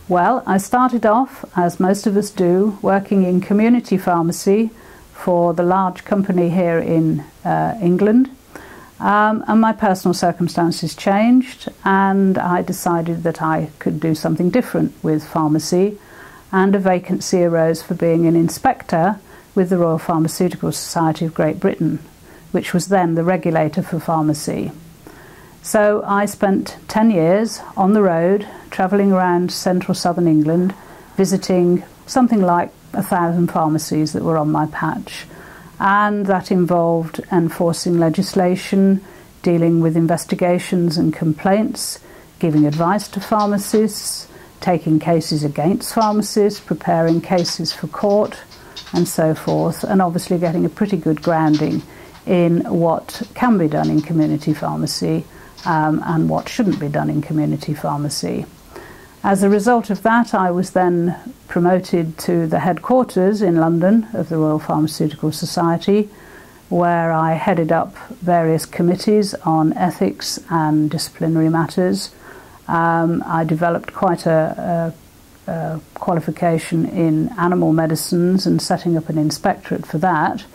Well, I started off, as most of us do, working in community pharmacy for the large company here in England. And my personal circumstances changed, and I decided that I could do something different with pharmacy, and a vacancy arose for being an inspector with the Royal Pharmaceutical Society of Great Britain, which was then the regulator for pharmacy. So I spent 10 years on the road, travelling around central southern England, visiting something like 1,000 pharmacies that were on my patch. And that involved enforcing legislation, dealing with investigations and complaints, giving advice to pharmacists, taking cases against pharmacists, preparing cases for court, and so forth, and obviously getting a pretty good grounding in what can be done in community pharmacy and what shouldn't be done in community pharmacy. As a result of that, I was then promoted to the headquarters in London of the Royal Pharmaceutical Society, where I headed up various committees on ethics and disciplinary matters. I developed quite a qualification in animal medicines and setting up an inspectorate for that.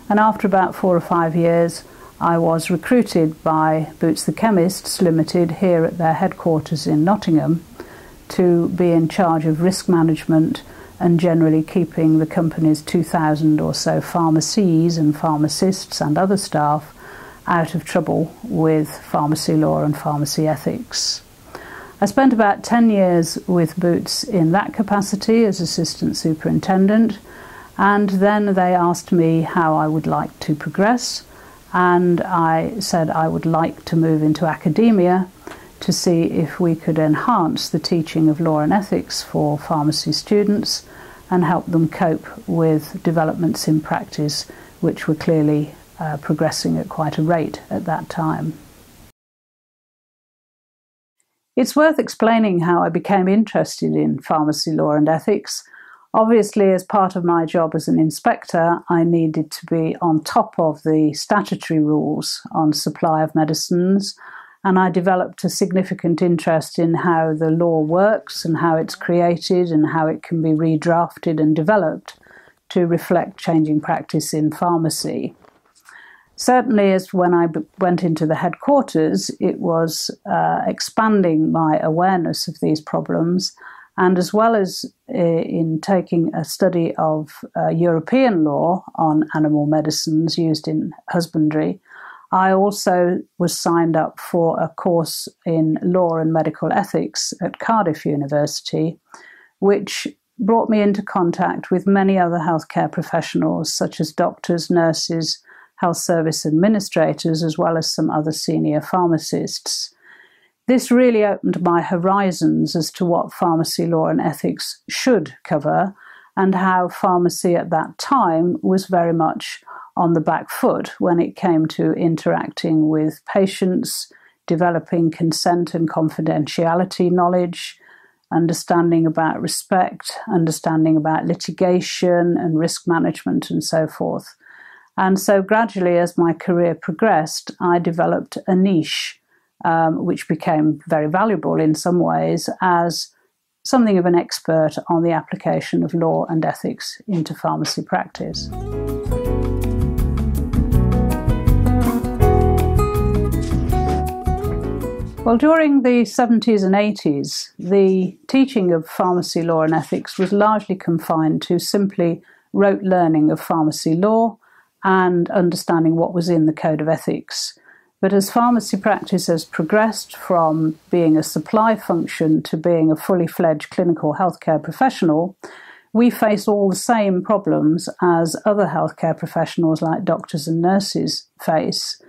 And after about 4 or 5 years, I was recruited by Boots the Chemists Limited here at their headquarters in Nottingham to be in charge of risk management and generally keeping the company's 2,000 or so pharmacies and pharmacists and other staff out of trouble with pharmacy law and pharmacy ethics. I spent about 10 years with Boots in that capacity as assistant superintendent, and then they asked me how I would like to progress, and I said I would like to move into academia to see if we could enhance the teaching of law and ethics for pharmacy students and help them cope with developments in practice which were clearly progressing at quite a rate at that time. It's worth explaining how I became interested in pharmacy law and ethics. Obviously, as part of my job as an inspector, I needed to be on top of the statutory rules on supply of medicines, and I developed a significant interest in how the law works and how it's created and how it can be redrafted and developed to reflect changing practice in pharmacy. Certainly, as when I went into the headquarters, it was expanding my awareness of these problems, and as well as in taking a study of European law on animal medicines used in husbandry, I also was signed up for a course in law and medical ethics at Cardiff University, which brought me into contact with many other healthcare professionals, such as doctors, nurses, health service administrators, as well as some other senior pharmacists. This really opened my horizons as to what pharmacy law and ethics should cover, and how pharmacy at that time was very much on the back foot when it came to interacting with patients, developing consent and confidentiality knowledge, understanding about respect, understanding about litigation and risk management and so forth. And so gradually, as my career progressed, I developed a niche which became very valuable in some ways as something of an expert on the application of law and ethics into pharmacy practice. Well, during the 70s and 80s, the teaching of pharmacy law and ethics was largely confined to simply rote learning of pharmacy law and understanding what was in the Code of Ethics. But as pharmacy practice has progressed from being a supply function to being a fully fledged clinical healthcare professional, we face all the same problems as other healthcare professionals like doctors and nurses face.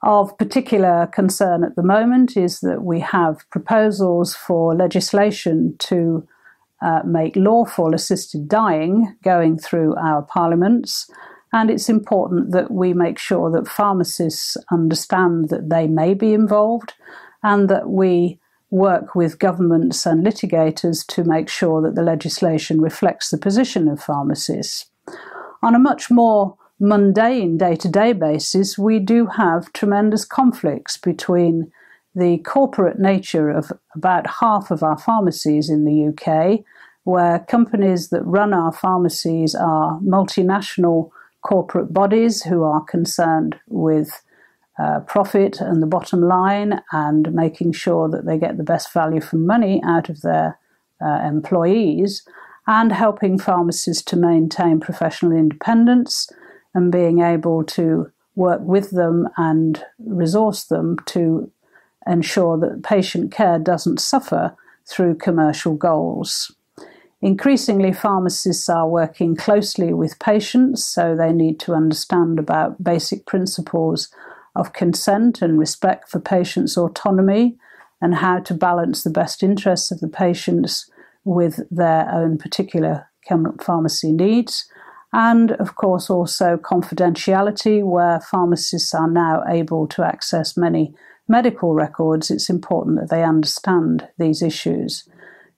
Of particular concern at the moment is that we have proposals for legislation to make lawful assisted dying going through our parliaments, and it's important that we make sure that pharmacists understand that they may be involved and that we work with governments and litigators to make sure that the legislation reflects the position of pharmacists. On a much more mundane day-to-day basis, we do have tremendous conflicts between the corporate nature of about half of our pharmacies in the UK, where companies that run our pharmacies are multinational corporate bodies who are concerned with profit and the bottom line and making sure that they get the best value for money out of their employees, and helping pharmacists to maintain professional independence and being able to work with them and resource them to ensure that patient care doesn't suffer through commercial goals. Increasingly, pharmacists are working closely with patients, so they need to understand about basic principles of consent and respect for patients' autonomy and how to balance the best interests of the patients with their own particular pharmacy needs. And, of course, also confidentiality, where pharmacists are now able to access many medical records. It's important that they understand these issues.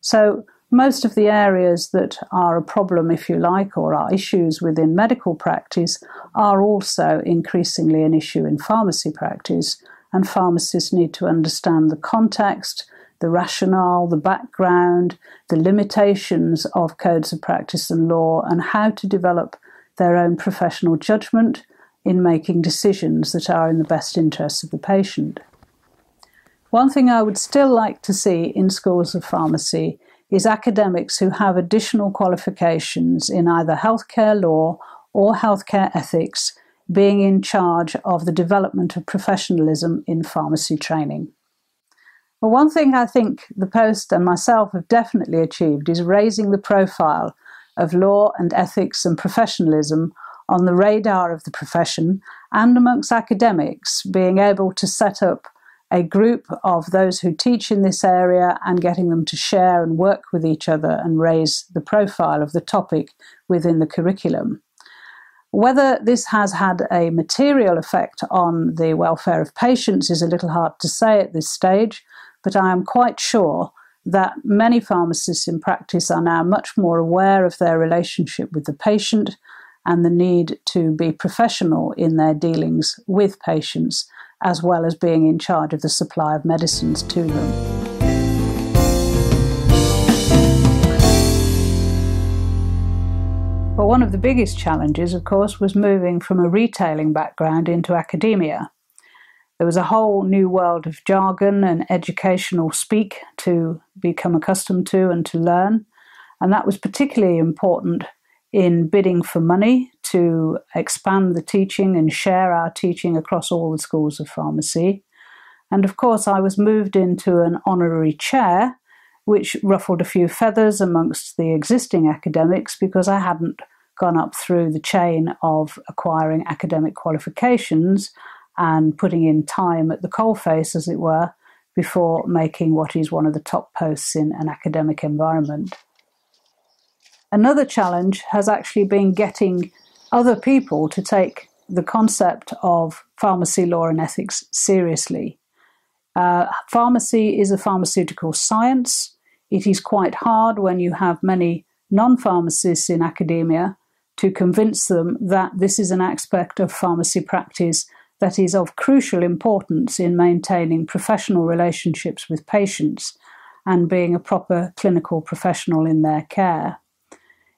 So most of the areas that are a problem, if you like, or are issues within medical practice are also increasingly an issue in pharmacy practice, and pharmacists need to understand the context, the rationale, the background, the limitations of codes of practice and law, and how to develop their own professional judgment in making decisions that are in the best interests of the patient. One thing I would still like to see in schools of pharmacy is academics who have additional qualifications in either healthcare law or healthcare ethics being in charge of the development of professionalism in pharmacy training. Well, one thing I think the Post and myself have definitely achieved is raising the profile of law and ethics and professionalism on the radar of the profession and amongst academics, being able to set up a group of those who teach in this area and getting them to share and work with each other and raise the profile of the topic within the curriculum. Whether this has had a material effect on the welfare of patients is a little hard to say at this stage, but I am quite sure that many pharmacists in practice are now much more aware of their relationship with the patient and the need to be professional in their dealings with patients, as well as being in charge of the supply of medicines to them. But one of the biggest challenges, of course, was moving from a retailing background into academia. There was a whole new world of jargon and educational speak to become accustomed to and to learn, and that was particularly important in bidding for money to expand the teaching and share our teaching across all the schools of pharmacy. And of course, I was moved into an honorary chair, which ruffled a few feathers amongst the existing academics because I hadn't gone up through the chain of acquiring academic qualifications and putting in time at the coalface, as it were, before making what is one of the top posts in an academic environment. Another challenge has actually been getting other people to take the concept of pharmacy law and ethics seriously. Pharmacy is a pharmaceutical science. It is quite hard when you have many non-pharmacists in academia to convince them that this is an aspect of pharmacy practice that is of crucial importance in maintaining professional relationships with patients and being a proper clinical professional in their care.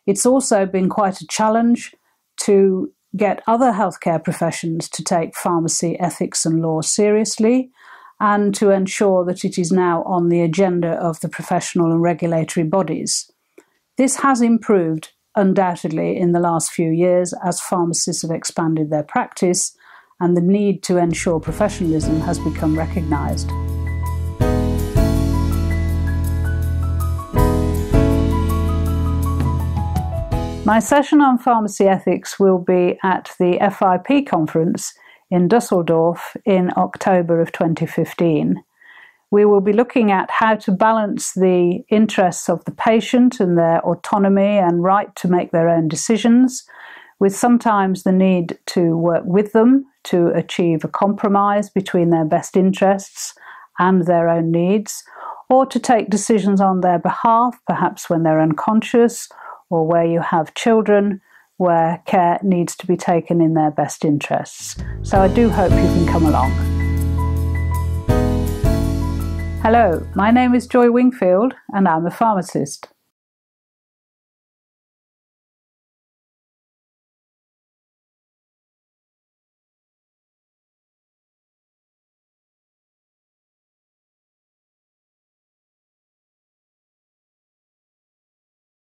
It's also been quite a challenge to get other healthcare professions to take pharmacy ethics and law seriously and to ensure that it is now on the agenda of the professional and regulatory bodies. This has improved undoubtedly in the last few years as pharmacists have expanded their practice and the need to ensure professionalism has become recognised. My session on pharmacy ethics will be at the FIP conference in Dusseldorf in October of 2015. We will be looking at how to balance the interests of the patient and their autonomy and right to make their own decisions, with sometimes the need to work with them to achieve a compromise between their best interests and their own needs, or to take decisions on their behalf, perhaps when they're unconscious, or where you have children where care needs to be taken in their best interests. So I do hope you can come along. Hello, my name is Joy Wingfield and I'm a pharmacist.